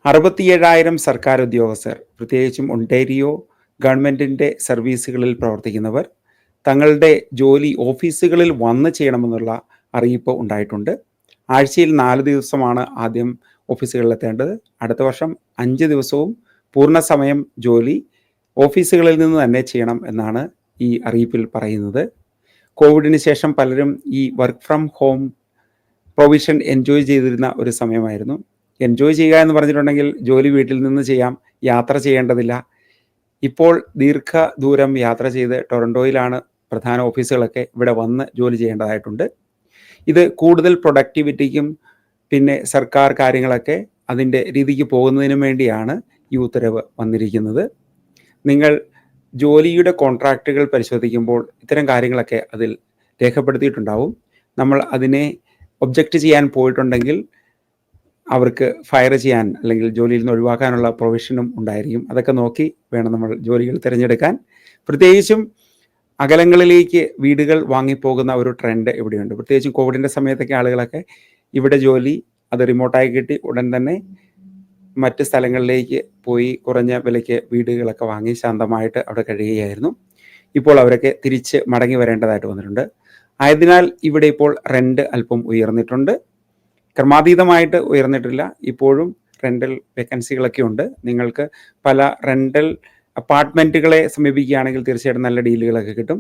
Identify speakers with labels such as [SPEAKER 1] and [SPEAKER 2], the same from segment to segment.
[SPEAKER 1] 67,000 സർക്കാർ ഉദ്യോഗസ്ഥർ, പ്രത്യേകിച്ചും ഒണ്ടേരിയോ ഗവൺമെൻറ്റിൻ്റെ സർവീസുകളിൽ പ്രവർത്തിക്കുന്നവർ തങ്ങളുടെ ജോലി ഓഫീസുകളിൽ വന്ന് ചെയ്യണമെന്നുള്ള അറിയിപ്പ് ഉണ്ടായിട്ടുണ്ട്. ആഴ്ചയിൽ 4 ദിവസമാണ് ആദ്യം ഓഫീസുകളിലെത്തേണ്ടത്. അടുത്ത വർഷം 5 ദിവസവും പൂർണ്ണസമയം ജോലി ഓഫീസുകളിൽ നിന്ന് തന്നെ ചെയ്യണം എന്നാണ് ഈ അറിയിപ്പിൽ പറയുന്നത്. കോവിഡിന് ശേഷം പലരും ഈ work from home provision enjoy ചെയ്തിരുന്ന ഒരു സമയമായിരുന്നു. എൻജോയ് ചെയ്യുക എന്ന് പറഞ്ഞിട്ടുണ്ടെങ്കിൽ ജോലി വീട്ടിൽ നിന്ന് ചെയ്യാം, യാത്ര ചെയ്യേണ്ടതില്ല. ഇപ്പോൾ ദീർഘദൂരം യാത്ര ചെയ്ത് ടൊറൻറ്റോയിലാണ് പ്രധാന ഓഫീസുകളൊക്കെ, ഇവിടെ വന്ന് ജോലി ചെയ്യേണ്ടതായിട്ടുണ്ട്. ഇത് കൂടുതൽ പ്രൊഡക്ടിവിറ്റിക്കും പിന്നെ സർക്കാർ കാര്യങ്ങളൊക്കെ അതിൻ്റെ രീതിക്ക് പോകുന്നതിനും വേണ്ടിയാണ് ഈ ഉത്തരവ് വന്നിരിക്കുന്നത്. നിങ്ങൾ ജോലിയുടെ കോൺട്രാക്റ്റുകൾ പരിശോധിക്കുമ്പോൾ ഇത്തരം കാര്യങ്ങളൊക്കെ അതിൽ രേഖപ്പെടുത്തിയിട്ടുണ്ടാവും. നമ്മൾ അതിനെ ഒബ്ജക്റ്റ് ചെയ്യാൻ പോയിട്ടുണ്ടെങ്കിൽ അവർക്ക് ഫയർ ചെയ്യാൻ അല്ലെങ്കിൽ ജോലിയിൽ നിന്ന് ഒഴിവാക്കാനുള്ള പ്രൊവിഷനും ഉണ്ടായിരിക്കും. അതൊക്കെ നോക്കി വേണം നമ്മൾ ജോലികൾ തിരഞ്ഞെടുക്കാൻ. പ്രത്യേകിച്ചും അകലങ്ങളിലേക്ക് വീടുകൾ വാങ്ങിപ്പോകുന്ന ഒരു ട്രെൻഡ് ഇവിടെയുണ്ട്. പ്രത്യേകിച്ചും കോവിഡിൻ്റെ സമയത്തൊക്കെ ആളുകളൊക്കെ ഇവിടെ ജോലി അത് റിമോട്ടായി കിട്ടി ഉടൻ തന്നെ മറ്റ് സ്ഥലങ്ങളിലേക്ക് പോയി കുറഞ്ഞ വിലയ്ക്ക് വീടുകളൊക്കെ വാങ്ങി ശാന്തമായിട്ട് അവിടെ കഴിയുകയായിരുന്നു. ഇപ്പോൾ അവരൊക്കെ തിരിച്ച് മടങ്ങി വരേണ്ടതായിട്ട് വന്നിട്ടുണ്ട്. ആയതിനാൽ ഇവിടെ ഇപ്പോൾ റെൻ്റ് അല്പം ഉയർന്നിട്ടുണ്ട്. ക്രമാതീതമായിട്ട് ഉയർന്നിട്ടില്ല. ഇപ്പോഴും റെൻ്റൽ വേക്കൻസികളൊക്കെ ഉണ്ട്. നിങ്ങൾക്ക് പല റെൻ്റൽ അപ്പാർട്ട്മെൻറ്റുകളെ സമീപിക്കുകയാണെങ്കിൽ തീർച്ചയായിട്ടും നല്ല ഡീലുകളൊക്കെ കിട്ടും.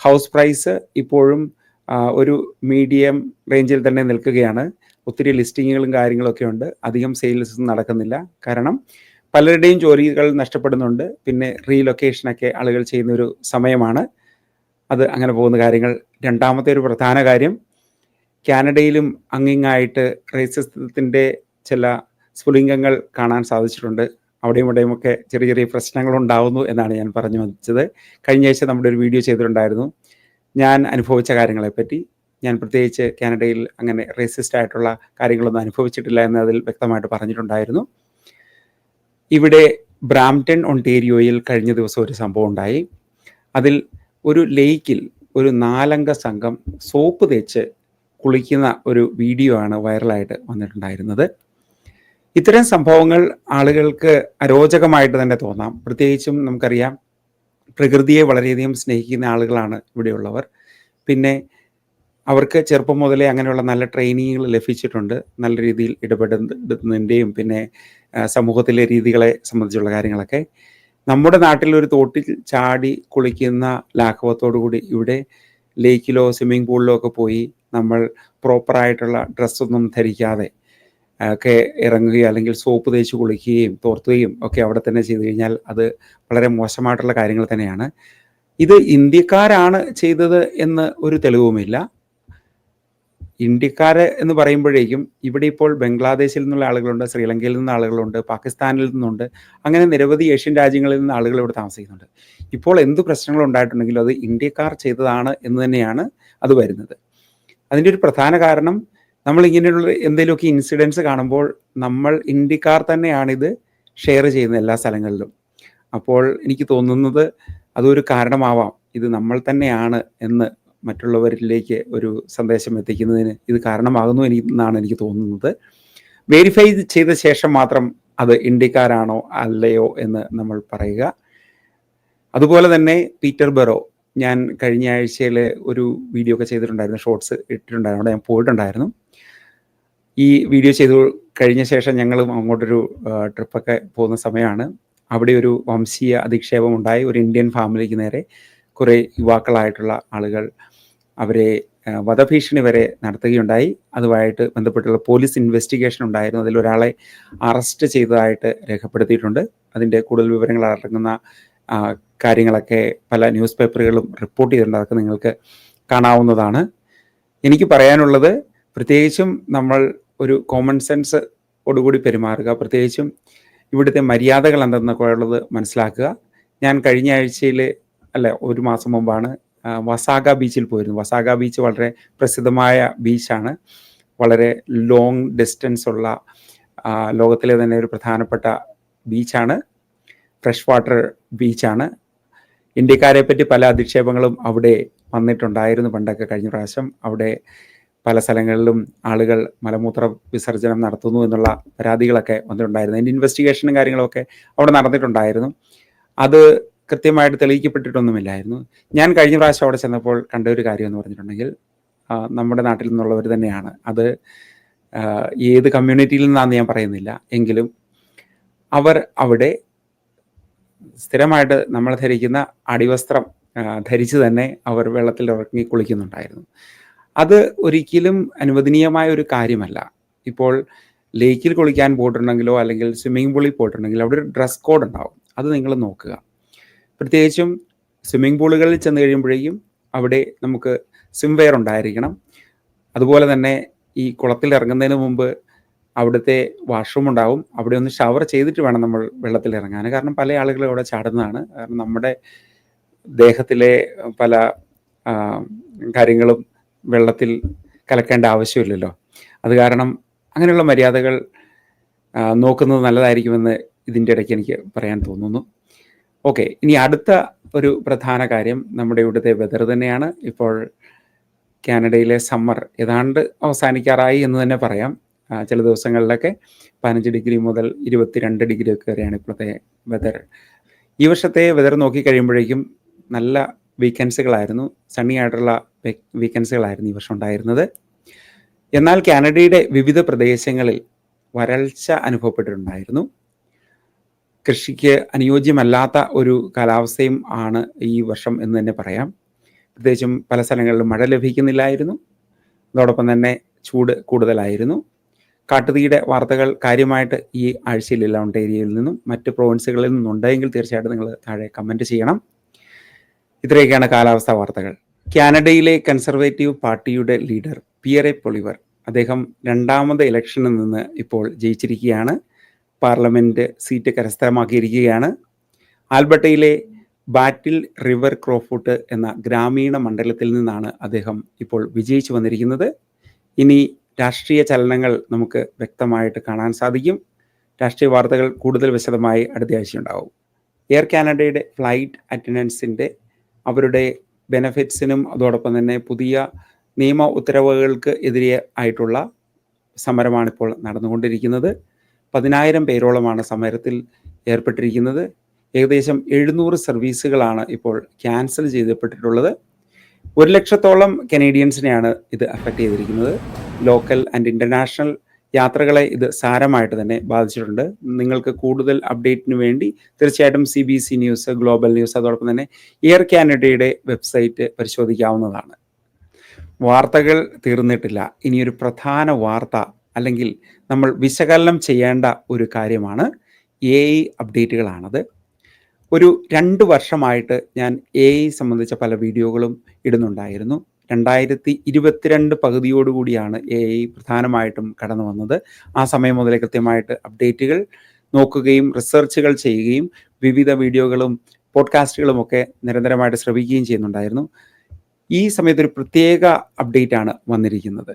[SPEAKER 1] ഹൗസ് പ്രൈസ് ഇപ്പോഴും ഒരു മീഡിയം റേഞ്ചിൽ തന്നെ നിൽക്കുകയാണ്. ഒത്തിരി ലിസ്റ്റിങ്ങുകളും കാര്യങ്ങളൊക്കെ ഉണ്ട്. അധികം സെയിൽസ് നടക്കുന്നില്ല. കാരണം പലരുടെയും ജോലികൾ നഷ്ടപ്പെടുന്നുണ്ട്. പിന്നെ റീലൊക്കേഷനൊക്കെ ആളുകൾ ചെയ്യുന്നൊരു സമയമാണ്. അത് അങ്ങനെ പോകുന്ന കാര്യങ്ങൾ. രണ്ടാമത്തെ ഒരു പ്രധാന കാര്യം, കാനഡയിലും അങ്ങിങ്ങായിട്ട് റേസിസത്തിൻ്റെ ചില സ്ഫുലിംഗങ്ങൾ കാണാൻ സാധിച്ചിട്ടുണ്ട്. അവിടെയും ഇവിടെയുമൊക്കെ ചെറിയ ചെറിയ പ്രശ്നങ്ങളുണ്ടാവുന്നു എന്നാണ് ഞാൻ പറഞ്ഞു വച്ചത്. കഴിഞ്ഞ ആഴ്ച നമ്മുടെ ഒരു വീഡിയോ ചെയ്തിട്ടുണ്ടായിരുന്നു ഞാൻ അനുഭവിച്ച കാര്യങ്ങളെപ്പറ്റി. ഞാൻ പ്രത്യേകിച്ച് കാനഡയിൽ അങ്ങനെ റേസിസ്റ്റ് ആയിട്ടുള്ള കാര്യങ്ങളൊന്നും അനുഭവിച്ചിട്ടില്ല എന്ന് അതിൽ വ്യക്തമായിട്ട് പറഞ്ഞിട്ടുണ്ടായിരുന്നു. ഇവിടെ ബ്രാംപ്ടൺ ഒണ്ടേരിയോയിൽ കഴിഞ്ഞ ദിവസം ഒരു സംഭവം ഉണ്ടായി. അതിൽ ഒരു ലേക്കിൽ ഒരു 4 അംഗ സംഘം സോപ്പ് തേച്ച് കുളിക്കുന്ന ഒരു വീഡിയോ ആണ് വൈറലായിട്ട് വന്നിട്ടുണ്ടായിരുന്നത്. ഇത്തരം സംഭവങ്ങൾ ആളുകൾക്ക് അരോചകമായിട്ട് തന്നെ തോന്നാം. പ്രത്യേകിച്ചും നമുക്കറിയാം പ്രകൃതിയെ വളരെയധികം സ്നേഹിക്കുന്ന ആളുകളാണ് ഇവിടെയുള്ളവർ. പിന്നെ അവർക്ക് ചെറുപ്പം മുതലേ അങ്ങനെയുള്ള നല്ല ട്രെയിനിങ്ങുകൾ ലഭിച്ചിട്ടുണ്ട്. നല്ല രീതിയിൽ ഇടപെടുന്നതിൻ്റെയും പിന്നെ സമൂഹത്തിലെ രീതികളെ സംബന്ധിച്ചുള്ള കാര്യങ്ങളൊക്കെ. നമ്മുടെ നാട്ടിൽ ഒരു തോട്ടിൽ ചാടി കുളിക്കുന്ന ലാഘവത്തോടു കൂടി ഇവിടെ ലേക്കിലോ സ്വിമ്മിംഗ് പൂളിലോ ഒക്കെ പോയി നമ്മൾ പ്രോപ്പറായിട്ടുള്ള ഡ്രസ്സൊന്നും ധരിക്കാതെ ഒക്കെ ഇറങ്ങുകയോ അല്ലെങ്കിൽ സോപ്പ് തേച്ച് കുളിക്കുകയും തോർത്തുകയും ഒക്കെ അവിടെ തന്നെ ചെയ്തു കഴിഞ്ഞാൽ അത് വളരെ മോശമായിട്ടുള്ള കാര്യങ്ങൾ തന്നെയാണ്. ഇത് ഇന്ത്യക്കാരാണ് ചെയ്തത് എന്ന് ഒരു തെളിവുമില്ല. ഇന്ത്യക്കാര് എന്ന് പറയുമ്പോഴേക്കും ഇവിടെ ഇപ്പോൾ ബംഗ്ലാദേശിൽ നിന്നുള്ള ആളുകളുണ്ട്, ശ്രീലങ്കയിൽ നിന്ന് ആളുകളുണ്ട്, പാകിസ്ഥാനിൽ നിന്നുണ്ട്, അങ്ങനെ നിരവധി ഏഷ്യൻ രാജ്യങ്ങളിൽ നിന്ന് ആളുകൾ ഇവിടെ താമസിക്കുന്നുണ്ട്. ഇപ്പോൾ എന്ത് പ്രശ്നങ്ങൾ ഉണ്ടായിട്ടുണ്ടെങ്കിലും അത് ഇന്ത്യക്കാർ ചെയ്തതാണ് എന്ന് തന്നെയാണ് അത് വരുന്നത്. അതിൻ്റെ ഒരു പ്രധാന കാരണം, നമ്മൾ ഇങ്ങനെയുള്ള എന്തെങ്കിലുമൊക്കെ ഇൻസിഡൻസ് കാണുമ്പോൾ നമ്മൾ ഇന്ത്യക്കാർ തന്നെയാണിത് ഷെയർ ചെയ്യുന്നത് എല്ലാ സ്ഥലങ്ങളിലും. അപ്പോൾ എനിക്ക് തോന്നുന്നത് അതൊരു കാരണമാവാം. ഇത് നമ്മൾ തന്നെയാണ് എന്ന് മറ്റുള്ളവരിലേക്ക് ഒരു സന്ദേശം എത്തിക്കുന്നതിന് ഇത് കാരണമാകുന്നു എന്നാണ് എനിക്ക് തോന്നുന്നത്. വെരിഫൈ ചെയ്ത ശേഷം മാത്രം അത് ഇന്ത്യക്കാരാണോ അല്ലയോ എന്ന് നമ്മൾ പറയുക. അതുപോലെ തന്നെ പീറ്റർ ബറോ, ഞാൻ കഴിഞ്ഞ ആഴ്ചയിൽ ഒരു വീഡിയോ ഒക്കെ ചെയ്തിട്ടുണ്ടായിരുന്നു, ഷോർട്സ് ഇട്ടിട്ടുണ്ടായിരുന്നു, അവിടെ ഞാൻ പോയിട്ടുണ്ടായിരുന്നു. ഈ വീഡിയോ ചെയ്തു കഴിഞ്ഞ ശേഷം ഞങ്ങൾ അങ്ങോട്ടൊരു ട്രിപ്പൊക്കെ പോകുന്ന സമയമാണ്. അവിടെ ഒരു വംശീയ അധിക്ഷേപം ഉണ്ടായി. ഒരു ഇന്ത്യൻ ഫാമിലിക്ക് നേരെ കുറേ യുവാക്കളായിട്ടുള്ള ആളുകൾ അവരെ വധഭീഷണി വരെ നടത്തുകയുണ്ടായി. അതുമായിട്ട് ബന്ധപ്പെട്ടുള്ള പോലീസ് ഇൻവെസ്റ്റിഗേഷൻ ഉണ്ടായിരുന്നു. അതിലൊരാളെ അറസ്റ്റ് ചെയ്തതായിട്ട് രേഖപ്പെടുത്തിയിട്ടുണ്ട്. അതിൻ്റെ കൂടുതൽ വിവരങ്ങൾ അടങ്ങുന്ന കാര്യങ്ങളൊക്കെ പല ന്യൂസ് പേപ്പറുകളും റിപ്പോർട്ട് ചെയ്തിട്ടുണ്ട്. അതൊക്കെ നിങ്ങൾക്ക് കാണാവുന്നതാണ്. എനിക്ക് പറയാനുള്ളത്, പ്രത്യേകിച്ചും നമ്മൾ ഒരു കോമൺ സെൻസ് ഓടുകൂടി പെരുമാറുക. പ്രത്യേകിച്ചും ഇവിടുത്തെ മര്യാദകൾ എന്തെന്നൊക്കെ ഉള്ളത് മനസ്സിലാക്കുക. ഞാൻ കഴിഞ്ഞ ആഴ്ചയിൽ ഒരു മാസം മുമ്പാണ് വസാഗ ബീച്ചിൽ പോയിരുന്നു. വസാഗ ബീച്ച് വളരെ പ്രസിദ്ധമായ ബീച്ചാണ്. വളരെ ലോങ് ഡിസ്റ്റൻസ് ഉള്ള ലോകത്തിലെ തന്നെ ഒരു പ്രധാനപ്പെട്ട ബീച്ചാണ്. ഫ്രഷ് വാട്ടർ ബീച്ചാണ്. ഇന്ത്യക്കാരെ പറ്റി പല അധിക്ഷേപങ്ങളും അവിടെ വന്നിട്ടുണ്ടായിരുന്നു പണ്ടൊക്കെ. കഴിഞ്ഞ പ്രാവശ്യം അവിടെ പല സ്ഥലങ്ങളിലും ആളുകൾ മലമൂത്ര വിസർജനം നടത്തുന്നു എന്നുള്ള പരാതികളൊക്കെ വന്നിട്ടുണ്ടായിരുന്നു. അതിൻ്റെ ഇൻവെസ്റ്റിഗേഷനും കാര്യങ്ങളൊക്കെ അവിടെ നടന്നിട്ടുണ്ടായിരുന്നു. അത് കൃത്യമായിട്ട് തെളിയിക്കപ്പെട്ടിട്ടൊന്നുമില്ലായിരുന്നു. ഞാൻ കഴിഞ്ഞ പ്രാവശ്യം അവിടെ ചെന്നപ്പോൾ കണ്ട ഒരു കാര്യം എന്ന് പറഞ്ഞിട്ടുണ്ടെങ്കിൽ, നമ്മുടെ നാട്ടിൽ നിന്നുള്ളവർ തന്നെയാണ്. അത് ഏത് കമ്മ്യൂണിറ്റിയിൽ നിന്നാണെന്ന് ഞാൻ പറയുന്നില്ല, എങ്കിലും അവർ അവിടെ സ്ഥിരമായിട്ട് നമ്മൾ ധരിക്കുന്ന അടിവസ്ത്രം ധരിച്ച് തന്നെ അവർ വെള്ളത്തിൽ ഇറങ്ങി കുളിക്കുന്നുണ്ടായിരുന്നു. അത് ഒരിക്കലും അനുവദനീയമായ ഒരു കാര്യമല്ല. ഇപ്പോൾ ലേക്കിൽ കുളിക്കാൻ പോയിട്ടുണ്ടെങ്കിലോ അല്ലെങ്കിൽ സ്വിമ്മിംഗ് പൂളിൽ പോയിട്ടുണ്ടെങ്കിലോ അവിടെ ഒരു ഡ്രസ് കോഡ് ഉണ്ടാവും. അത് നിങ്ങൾ നോക്കുക. പ്രത്യേകിച്ചും സ്വിമ്മിംഗ് പൂളുകളിൽ ചെന്ന് കഴിയുമ്പോഴേക്കും അവിടെ നമുക്ക് സ്വിം വെയർ ഉണ്ടായിരിക്കണം. അതുപോലെ തന്നെ ഈ കുളത്തിൽ ഇറങ്ങുന്നതിന് മുമ്പ് അവിടുത്തെ വാഷ്റൂം ഉണ്ടാവും. അവിടെ ഒന്ന് ഷവർ ചെയ്തിട്ട് വേണം നമ്മൾ വെള്ളത്തിൽ ഇറങ്ങാൻ. കാരണം പല ആളുകളും അവിടെ ചാടുന്നതാണ്. കാരണം നമ്മുടെ ദേഹത്തിലെ പല കാര്യങ്ങളും വെള്ളത്തിൽ കലക്കേണ്ട ആവശ്യമില്ലല്ലോ. അത് കാരണം അങ്ങനെയുള്ള മര്യാദകൾ നോക്കുന്നത് നല്ലതായിരിക്കുമെന്ന് ഇതിൻ്റെ ഇടയ്ക്ക് എനിക്ക് പറയാൻ തോന്നുന്നു. ഓക്കെ, ഇനി അടുത്ത ഒരു പ്രധാന കാര്യം നമ്മുടെ ഇവിടുത്തെ വെതർ തന്നെയാണ്. ഇപ്പോൾ കാനഡയിലെ സമ്മർ ഏതാണ്ട് അവസാനിക്കാറായി എന്ന് തന്നെ പറയാം. ചില ദിവസങ്ങളിലൊക്കെ 15 ഡിഗ്രി മുതൽ 22 ഡിഗ്രി ഒക്കെ വരെയാണ് ഇപ്പോഴത്തെ വെതർ. ഈ വർഷത്തെ വെതർ നോക്കിക്കഴിയുമ്പോഴേക്കും നല്ല വീക്കെൻഡ്സുകളായിരുന്നു, സണ്ണി ആയിട്ടുള്ള വീക്കെൻഡ്സുകളായിരുന്നു ഈ വർഷം ഉണ്ടായിരുന്നത്. എന്നാൽ കാനഡയുടെ വിവിധ പ്രദേശങ്ങളിൽ വരൾച്ച അനുഭവപ്പെട്ടിട്ടുണ്ടായിരുന്നു. കൃഷിക്ക് അനുയോജ്യമല്ലാത്ത ഒരു കാലാവസ്ഥയും ആണ് ഈ വർഷം എന്ന് തന്നെ പറയാം. പ്രത്യേകിച്ചും പല സ്ഥലങ്ങളിലും മഴ ലഭിക്കുന്നില്ലായിരുന്നു. അതോടൊപ്പം തന്നെ ചൂട് കൂടുതലായിരുന്നു. കാട്ടുതീയുടെ വാർത്തകൾ കാര്യമായിട്ട് ഈ ആഴ്ചയിലില്ല. ഒണ്ടേരിയയിൽ നിന്നും മറ്റ് പ്രൊവിൻസുകളിൽ നിന്നുണ്ടെങ്കിൽ തീർച്ചയായിട്ടും നിങ്ങൾ താഴെ കമൻറ്റ് ചെയ്യണം. ഇത്രയൊക്കെയാണ് കാലാവസ്ഥാ വാർത്തകൾ. കാനഡയിലെ കൺസർവേറ്റീവ് പാർട്ടിയുടെ ലീഡർ പിയറെ പൊളിവർ, അദ്ദേഹം രണ്ടാമത് ഇലക്ഷനിൽ നിന്ന് ഇപ്പോൾ ജയിച്ചിരിക്കുകയാണ്. പാർലമെൻറ്റ് സീറ്റ് കരസ്ഥമാക്കിയിരിക്കുകയാണ്. ആൽബർട്ടയിലെ ബാറ്റിൽ റിവർ ക്രോഫൂട്ട് എന്ന ഗ്രാമീണ മണ്ഡലത്തിൽ നിന്നാണ് അദ്ദേഹം ഇപ്പോൾ വിജയിച്ചു വന്നിരിക്കുന്നത്. ഇനി രാഷ്ട്രീയ ചലനങ്ങൾ നമുക്ക് വ്യക്തമായിട്ട് കാണാൻ സാധിക്കും. രാഷ്ട്രീയ വാർത്തകൾ കൂടുതൽ വിശദമായി അടുത്ത ആഴ്ച ഉണ്ടാവും. എയർ കാനഡയുടെ ഫ്ലൈറ്റ് അറ്റൻഡൻസിൻ്റെ അവരുടെ ബെനഫിറ്റ്സിനും അതോടൊപ്പം തന്നെ പുതിയ നിയമ ഉത്തരവുകൾക്ക് എതിരെ ആയിട്ടുള്ള സമരമാണിപ്പോൾ നടന്നുകൊണ്ടിരിക്കുന്നത്. 10,000 പേരോളമാണ് സമരത്തിൽ ഏർപ്പെട്ടിരിക്കുന്നത്. ഏകദേശം 700 സർവീസുകളാണ് ഇപ്പോൾ ക്യാൻസൽ ചെയ്യപ്പെട്ടിട്ടുള്ളത്. 100,000-ഓളം കനേഡിയൻസിനെയാണ് ഇത് അഫക്റ്റ് ചെയ്തിരിക്കുന്നത്. ലോക്കൽ ആൻഡ് ഇൻ്റർനാഷണൽ യാത്രകളെ ഇത് സാരമായിട്ട് തന്നെ ബാധിച്ചിട്ടുണ്ട്. നിങ്ങൾക്ക് കൂടുതൽ അപ്ഡേറ്റിന് വേണ്ടി തീർച്ചയായിട്ടും CBC ന്യൂസ്, ഗ്ലോബൽ ന്യൂസ്, അതോടൊപ്പം തന്നെ എയർ കാനഡയുടെ വെബ്സൈറ്റ് പരിശോധിക്കാവുന്നതാണ്. വാർത്തകൾ തീർന്നിട്ടില്ല. ഇനിയൊരു പ്രധാന വാർത്ത അല്ലെങ്കിൽ നമ്മൾ വിശകലനം ചെയ്യേണ്ട ഒരു കാര്യമാണ് AI അപ്ഡേറ്റുകളാണത്. ഒരു 2 വർഷമായിട്ട് ഞാൻ AI സംബന്ധിച്ച പല വീഡിയോകളും ഇടുന്നുണ്ടായിരുന്നു. 2022 പകുതിയോടുകൂടിയാണ് AI പ്രധാനമായിട്ടും കടന്നു വന്നത്. ആ സമയം മുതലേ കൃത്യമായിട്ട് അപ്ഡേറ്റുകൾ നോക്കുകയും റിസർച്ചുകൾ ചെയ്യുകയും വിവിധ വീഡിയോകളും പോഡ്കാസ്റ്റുകളും ഒക്കെ നിരന്തരമായിട്ട് ശ്രവിക്കുകയും ചെയ്യുന്നുണ്ടായിരുന്നു. ഈ സമയത്ത് ഒരു പ്രത്യേക അപ്ഡേറ്റ് ആണ് വന്നിരിക്കുന്നത്.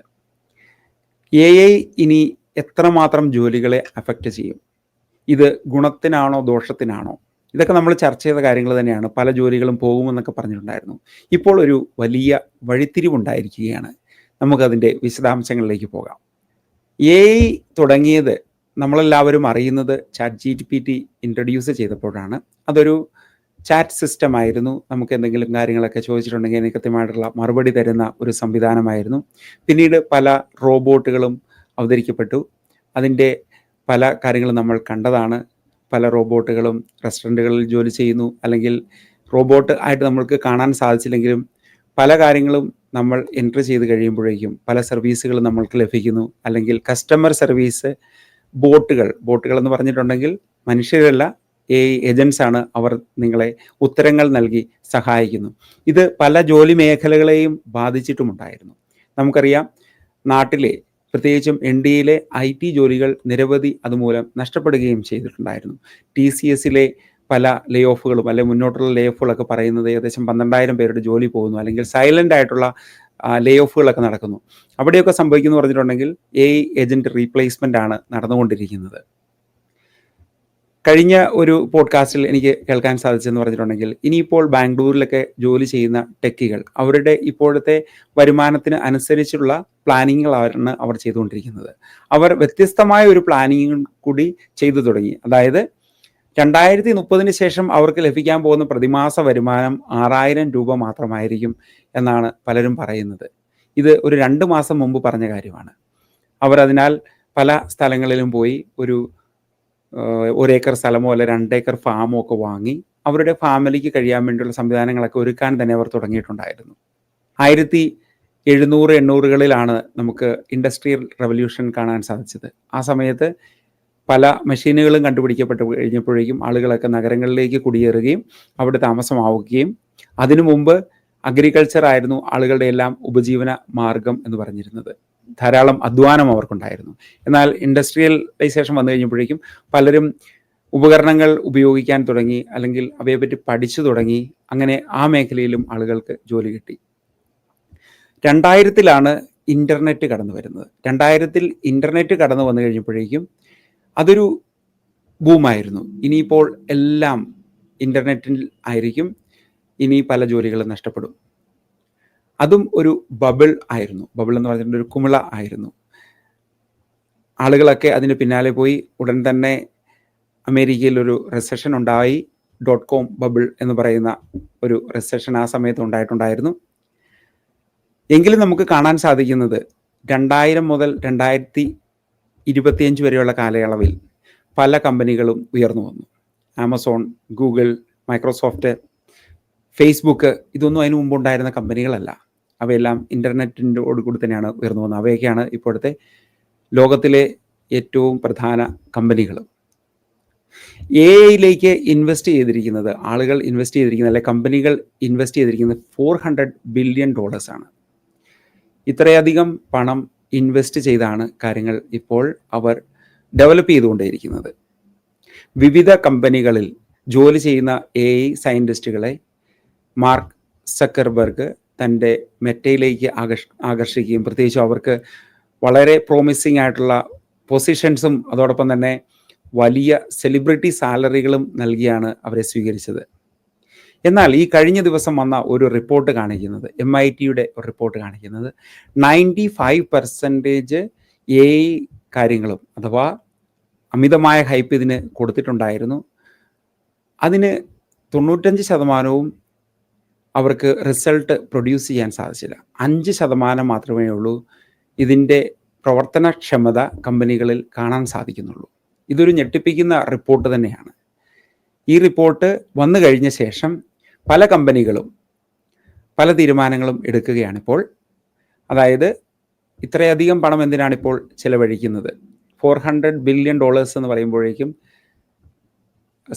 [SPEAKER 1] AI ഇനി എത്രമാത്രം ജോലികളെ അഫക്റ്റ് ചെയ്യും? ഇത് ഗുണത്തിനാണോ ദോഷത്തിനാണോ? ഇതൊക്കെ നമ്മൾ ചർച്ച ചെയ്ത കാര്യങ്ങൾ തന്നെയാണ്. പല ജോലികളും പോകുമെന്നൊക്കെ പറഞ്ഞിട്ടുണ്ടായിരുന്നു. ഇപ്പോൾ ഒരു വലിയ വഴിത്തിരിവുണ്ടായിരിക്കുകയാണ്. നമുക്കതിൻ്റെ വിശദാംശങ്ങളിലേക്ക് പോകാം. AI തുടങ്ങിയത് നമ്മളെല്ലാവരും അറിയുന്നത് ChatGPT ഇൻട്രൊഡ്യൂസ് ചെയ്തപ്പോഴാണ്. അതൊരു ചാറ്റ് സിസ്റ്റം ആയിരുന്നു. നമുക്ക് എന്തെങ്കിലും കാര്യങ്ങളൊക്കെ ചോദിച്ചിട്ടുണ്ടെങ്കിൽ അതിന് കൃത്യമായിട്ടുള്ള മറുപടി തരുന്ന ഒരു സംവിധാനമായിരുന്നു. പിന്നീട് പല റോബോട്ടുകളും അവതരിക്കപ്പെട്ടു. അതിൻ്റെ പല കാര്യങ്ങളും നമ്മൾ കണ്ടതാണ്. പല റോബോട്ടുകളും റെസ്റ്റോറൻറ്റുകളിൽ ജോലി ചെയ്യുന്നു, അല്ലെങ്കിൽ റോബോട്ട് ആയിട്ട് നമ്മൾക്ക് കാണാൻ സാധിച്ചില്ലെങ്കിലും പല കാര്യങ്ങളും നമ്മൾ എൻട്രി ചെയ്ത് കഴിയുമ്പോഴേക്കും പല സർവീസുകളും നമ്മൾക്ക് ലഭിക്കുന്നു. അല്ലെങ്കിൽ കസ്റ്റമർ സർവീസ് ബോട്ടുകൾ എന്ന് പറഞ്ഞിട്ടുണ്ടെങ്കിൽ മനുഷ്യരല്ല, AI ഏജൻസ് ആണ്. അവർ നിങ്ങളെ ഉത്തരങ്ങൾ നൽകി സഹായിക്കുന്നു. ഇത് പല ജോലി മേഖലകളെയും ബാധിച്ചിട്ടുമുണ്ടായിരുന്നു. നമുക്കറിയാം, നാട്ടിലെ പ്രത്യേകിച്ചും NDAയിലെ IT ജോലികൾ നിരവധി അതുമൂലം നഷ്ടപ്പെടുകയും ചെയ്തിട്ടുണ്ടായിരുന്നു. TCSലെ പല ലേ ഓഫുകളും അല്ലെങ്കിൽ മുന്നോട്ടുള്ള ലേ ഓഫുകളൊക്കെ പറയുന്നത് ഏകദേശം 12,000 പേരുടെ ജോലി പോകുന്നു, അല്ലെങ്കിൽ സൈലൻ്റ് ആയിട്ടുള്ള ലേ ഓഫുകളൊക്കെ നടക്കുന്നു. അവിടെയൊക്കെ സംഭവിക്കുന്നു പറഞ്ഞിട്ടുണ്ടെങ്കിൽ AI ഏജൻറ്റ് റീപ്ലേസ്മെൻ്റ് ആണ് നടന്നുകൊണ്ടിരിക്കുന്നത്. കഴിഞ്ഞ ഒരു പോഡ്കാസ്റ്റിൽ എനിക്ക് കേൾക്കാൻ സാധിച്ചെന്ന് പറഞ്ഞിട്ടുണ്ടെങ്കിൽ ഇനിയിപ്പോൾ ബാംഗ്ലൂരിലൊക്കെ ജോലി ചെയ്യുന്ന ടെക്കികൾ അവരുടെ ഇപ്പോഴത്തെ വരുമാനത്തിന് അനുസരിച്ചുള്ള പ്ലാനിങ്ങുകളാണ് അവർ ചെയ്തുകൊണ്ടിരിക്കുന്നത്. അവർ വ്യത്യസ്തമായ ഒരു പ്ലാനിങ്ങും കൂടി ചെയ്തു തുടങ്ങി. അതായത് 2030 ശേഷം അവർക്ക് ലഭിക്കാൻ പോകുന്ന പ്രതിമാസ വരുമാനം 6000 രൂപ മാത്രമായിരിക്കും എന്നാണ് പലരും പറയുന്നത്. ഇത് ഒരു 2 മാസം മുമ്പ് പറഞ്ഞ കാര്യമാണ്. അവർ അതിനാൽ പല സ്ഥലങ്ങളിലും പോയി ഒരു 1 ഏക്കർ സ്ഥലമോ അല്ല 2 ഏക്കർ ഫാമോ ഒക്കെ വാങ്ങി അവരുടെ ഫാമിലിക്ക് കഴിയാൻ വേണ്ടിയുള്ള സംവിധാനങ്ങളൊക്കെ ഒരുക്കാൻ തന്നെ അവർ തുടങ്ങിയിട്ടുണ്ടായിരുന്നു. 1700-800കളിലാണ് നമുക്ക് ഇൻഡസ്ട്രിയൽ റവല്യൂഷൻ കാണാൻ സാധിച്ചത്. ആ സമയത്ത് പല മെഷീനുകളും കണ്ടുപിടിക്കപ്പെട്ട് കഴിഞ്ഞപ്പോഴേക്കും ആളുകളൊക്കെ നഗരങ്ങളിലേക്ക് കുടിയേറുകയും അവിടെ താമസമാവുകയും അതിനു മുമ്പ് അഗ്രികൾച്ചർ ആയിരുന്നു ആളുകളുടെ എല്ലാം ഉപജീവന മാർഗം എന്ന് പറഞ്ഞിരുന്നത്. ധാരാളം അധ്വാനം അവർക്കുണ്ടായിരുന്നു. എന്നാൽ ഇൻഡസ്ട്രിയലൈസേഷൻ വന്നു കഴിഞ്ഞപ്പോഴേക്കും പലരും ഉപകരണങ്ങൾ ഉപയോഗിക്കാൻ തുടങ്ങി, അല്ലെങ്കിൽ അവയെപ്പറ്റി പഠിച്ചു തുടങ്ങി. അങ്ങനെ ആ മേഖലയിലും ആളുകൾക്ക് ജോലി കിട്ടി. 2000-ലാണ് ഇൻ്റർനെറ്റ് കടന്നു വരുന്നത്. 2000-ൽ ഇൻ്റർനെറ്റ് കടന്നു വന്നു കഴിഞ്ഞപ്പോഴേക്കും അതൊരു ബൂമായിരുന്നു. ഇനിയിപ്പോൾ എല്ലാം ഇൻ്റർനെറ്റിൽ ആയിരിക്കും, ഇനി പല ജോലികളും നഷ്ടപ്പെടും. അതും ഒരു ബബിൾ ആയിരുന്നു. ബബിൾ എന്ന് പറഞ്ഞിട്ട് ഒരു കുമിള ആയിരുന്നു. ആളുകളൊക്കെ അതിന് പിന്നാലെ പോയി. ഉടൻ തന്നെ അമേരിക്കയിൽ ഒരു റിസഷൻ ഉണ്ടായി. .com ബബിൾ എന്ന് പറയുന്ന ഒരു റിസഷൻ ആ സമയത്ത് ഉണ്ടായിട്ടുണ്ടായിരുന്നു. എങ്കിലും നമുക്ക് കാണാൻ സാധിക്കുന്നത് 2000 മുതൽ 2025 വരെയുള്ള കാലയളവിൽ പല കമ്പനികളും ഉയർന്നു വന്നു. ആമസോൺ, ഗൂഗിൾ, മൈക്രോസോഫ്റ്റ്, ഫേസ്ബുക്ക് ഇതൊന്നും അതിനു മുമ്പ് ഉണ്ടായിരുന്ന കമ്പനികളല്ല. അവയെല്ലാം ഇൻ്റർനെറ്റിൻ്റെയോട് കൂടി തന്നെയാണ് ഉയർന്നു വന്നത്. അവയൊക്കെയാണ് ഇപ്പോഴത്തെ ലോകത്തിലെ ഏറ്റവും പ്രധാന കമ്പനികൾ. AI-യിലേക്ക് ഇൻവെസ്റ്റ് ചെയ്തിരിക്കുന്നത്, ആളുകൾ ഇൻവെസ്റ്റ് ചെയ്തിരിക്കുന്നത്, അല്ലെ കമ്പനികൾ ഇൻവെസ്റ്റ് ചെയ്തിരിക്കുന്നത് $400 ബില്യൺ ആണ്. ഇത്രയധികം പണം ഇൻവെസ്റ്റ് ചെയ്താണ് കാര്യങ്ങൾ ഇപ്പോൾ അവർ ഡെവലപ്പ് ചെയ്തുകൊണ്ടേയിരിക്കുന്നത്. വിവിധ കമ്പനികളിൽ ജോലി ചെയ്യുന്ന AI സയൻറ്റിസ്റ്റുകളെ മാർക്ക് സക്കർബർഗ് തൻ്റെ മെറ്റയിലേക്ക് ആകർഷിക്കുകയും പ്രത്യേകിച്ചും അവർക്ക് വളരെ പ്രോമിസിംഗ് ആയിട്ടുള്ള പൊസിഷൻസും അതോടൊപ്പം തന്നെ വലിയ സെലിബ്രിറ്റി സാലറികളും നൽകിയാണ് അവരെ സ്വീകരിച്ചത്. എന്നാൽ ഈ കഴിഞ്ഞ ദിവസം വന്ന ഒരു റിപ്പോർട്ട് കാണിക്കുന്നത്, MIT-യുടെ ഒരു റിപ്പോർട്ട് കാണിക്കുന്നത് 95% AI കാര്യങ്ങളും അഥവാ അമിതമായ ഹൈപ്പ് ഇതിന് കൊടുത്തിട്ടുണ്ടായിരുന്നു. അതിന് 95% അവർക്ക് റിസൾട്ട് പ്രൊഡ്യൂസ് ചെയ്യാൻ സാധിച്ചില്ല. 5% മാത്രമേ ഉള്ളൂ ഇതിൻ്റെ പ്രവർത്തനക്ഷമത കമ്പനികളിൽ കാണാൻ സാധിക്കുന്നുള്ളൂ. ഇതൊരു ഞെട്ടിപ്പിക്കുന്ന റിപ്പോർട്ട് തന്നെയാണ്. ഈ റിപ്പോർട്ട് വന്നു കഴിഞ്ഞ ശേഷം പല കമ്പനികളും പല തീരുമാനങ്ങളും എടുക്കുകയാണിപ്പോൾ. അതായത് ഇത്രയധികം പണം എന്തിനാണിപ്പോൾ ചിലവഴിക്കുന്നത്? $400 ബില്യൺ എന്ന് പറയുമ്പോഴേക്കും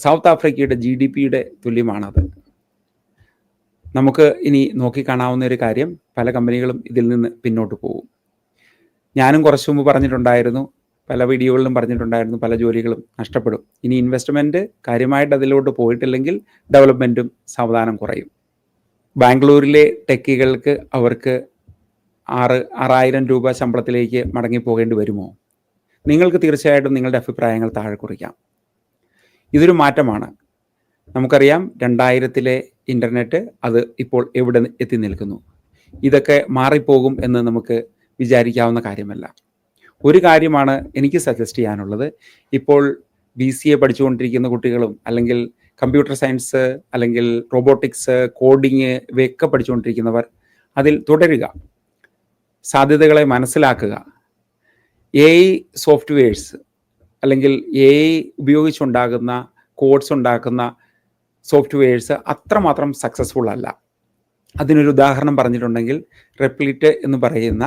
[SPEAKER 1] സൗത്ത് ആഫ്രിക്കയുടെ GDP-യുടെ തുല്യമാണത്. നമുക്ക് ഇനി നോക്കിക്കാണാവുന്ന ഒരു കാര്യം, പല കമ്പനികളും ഇതിൽ നിന്ന് പിന്നോട്ട് പോകും. ഞാനും കുറച്ചു മുമ്പ് പറഞ്ഞിട്ടുണ്ടായിരുന്നു, പല വീഡിയോകളിലും പറഞ്ഞിട്ടുണ്ടായിരുന്നു, പല ജോലികളും നഷ്ടപ്പെടും. ഇനി ഇൻവെസ്റ്റ്മെൻറ്റ് കാര്യമായിട്ട് അതിലോട്ട് പോയിട്ടില്ലെങ്കിൽ ഡെവലപ്മെൻറ്റും സാവധാനം കുറയും. ബാംഗ്ലൂരിലെ ടെക്കികൾക്ക് അവർക്ക് 6000 രൂപ ശമ്പളത്തിലേക്ക് മടങ്ങിപ്പോകേണ്ടി വരുമോ? നിങ്ങൾക്ക് തീർച്ചയായിട്ടും നിങ്ങളുടെ അഭിപ്രായങ്ങൾ താഴെ കുറിക്കാം. ഇതൊരു മാറ്റമാണ്. നമുക്കറിയാം 2000-ലെ ഇൻ്റർനെറ്റ് അത് ഇപ്പോൾ എവിടെ എത്തി നിൽക്കുന്നു. ഇതൊക്കെ മാറിപ്പോകും എന്ന് നമുക്ക് വിചാരിക്കാവുന്ന കാര്യമല്ല. ഒരു കാര്യമാണ് എനിക്ക് സജസ്റ്റ് ചെയ്യാനുള്ളത്. ഇപ്പോൾ BCA പഠിച്ചുകൊണ്ടിരിക്കുന്ന കുട്ടികളും അല്ലെങ്കിൽ കമ്പ്യൂട്ടർ സയൻസ് അല്ലെങ്കിൽ റോബോട്ടിക്സ്, കോഡിങ് ഇവയൊക്കെ പഠിച്ചുകൊണ്ടിരിക്കുന്നവർ അതിൽ തുടരുക, സാധ്യതകളെ മനസ്സിലാക്കുക. AI സോഫ്റ്റ്വെയർസ് അല്ലെങ്കിൽ AI ഉപയോഗിച്ചുണ്ടാകുന്ന കോഡ്സ് ഉണ്ടാക്കുന്ന സോഫ്റ്റ്വെയർസ് അത്രമാത്രം സക്സസ്ഫുൾ അല്ല. അതിനൊരു ഉദാഹരണം പറഞ്ഞിട്ടുണ്ടെങ്കിൽ, റെപ്ലിറ്റ് എന്ന് പറയുന്ന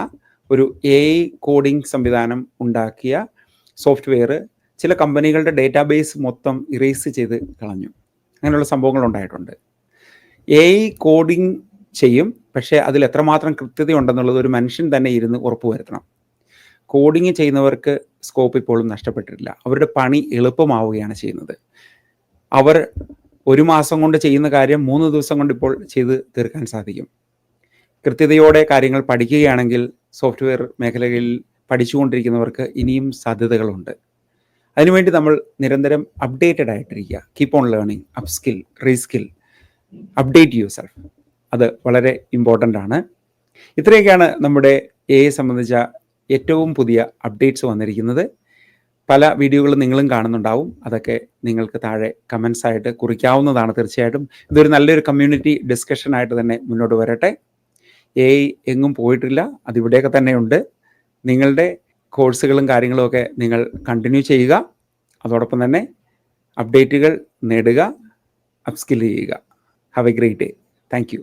[SPEAKER 1] ഒരു AI കോഡിംഗ് സംവിധാനം ഉണ്ടാക്കിയ സോഫ്റ്റ്വെയർ ചില കമ്പനികളുടെ ഡേറ്റാബേസ് മൊത്തം ഇറേസ് ചെയ്ത് കളഞ്ഞു. അങ്ങനെയുള്ള സംഭവങ്ങൾ ഉണ്ടായിട്ടുണ്ട്. AI കോഡിംഗ് ചെയ്യും, പക്ഷേ അതിൽ എത്രമാത്രം കൃത്യതയുണ്ടെന്നുള്ളത് ഒരു മനുഷ്യൻ തന്നെ ഇരുന്ന് ഉറപ്പുവരുത്തണം. കോഡിങ് ചെയ്യുന്നവർക്ക് സ്കോപ്പ് ഇപ്പോഴും നഷ്ടപ്പെട്ടിട്ടില്ല. അവരുടെ പണി എളുപ്പമാവുകയാണ് ചെയ്യുന്നത്. അവർ 1 മാസം കൊണ്ട് ചെയ്യുന്ന കാര്യം 3 ദിവസം കൊണ്ട് ഇപ്പോൾ ചെയ്ത് തീർക്കാൻ സാധിക്കും. കൃത്യതയോടെ കാര്യങ്ങൾ പഠിക്കുകയാണെങ്കിൽ സോഫ്റ്റ്വെയർ മേഖലകളിൽ പഠിച്ചുകൊണ്ടിരിക്കുന്നവർക്ക് ഇനിയും സാധ്യതകളുണ്ട്. അതിനുവേണ്ടി നമ്മൾ നിരന്തരം അപ്ഡേറ്റഡ് ആയിട്ടിരിക്കുക. Keep on learning, upskill, reskill, update your self. അത് വളരെ ഇമ്പോർട്ടൻ്റ് ആണ്. ഇത്രയൊക്കെയാണ് നമ്മുടെ AI സംബന്ധിച്ച ഏറ്റവും പുതിയ അപ്ഡേറ്റ്സ് വന്നിരിക്കുന്നത്. പല വീഡിയോകളും നിങ്ങളും കാണുന്നുണ്ടാവും. അതൊക്കെ നിങ്ങൾക്ക് താഴെ കമൻസ് ആയിട്ട് കുറിക്കാവുന്നതാണ്. തീർച്ചയായിട്ടും ഇതൊരു നല്ലൊരു കമ്മ്യൂണിറ്റി ഡിസ്കഷൻ ആയിട്ട് തന്നെ മുന്നോട്ട് വരട്ടെ. AI എങ്ങും പോയിട്ടില്ല, അതിവിടെയൊക്കെ തന്നെയുണ്ട്. നിങ്ങളുടെ കോഴ്സുകളും കാര്യങ്ങളും ഒക്കെ നിങ്ങൾ കണ്ടിന്യൂ ചെയ്യുക. അതോടൊപ്പം തന്നെ അപ്ഡേറ്റുകൾ നേടുക, അപ്സ്കിൽ ചെയ്യുക. Have A great day. Thank you.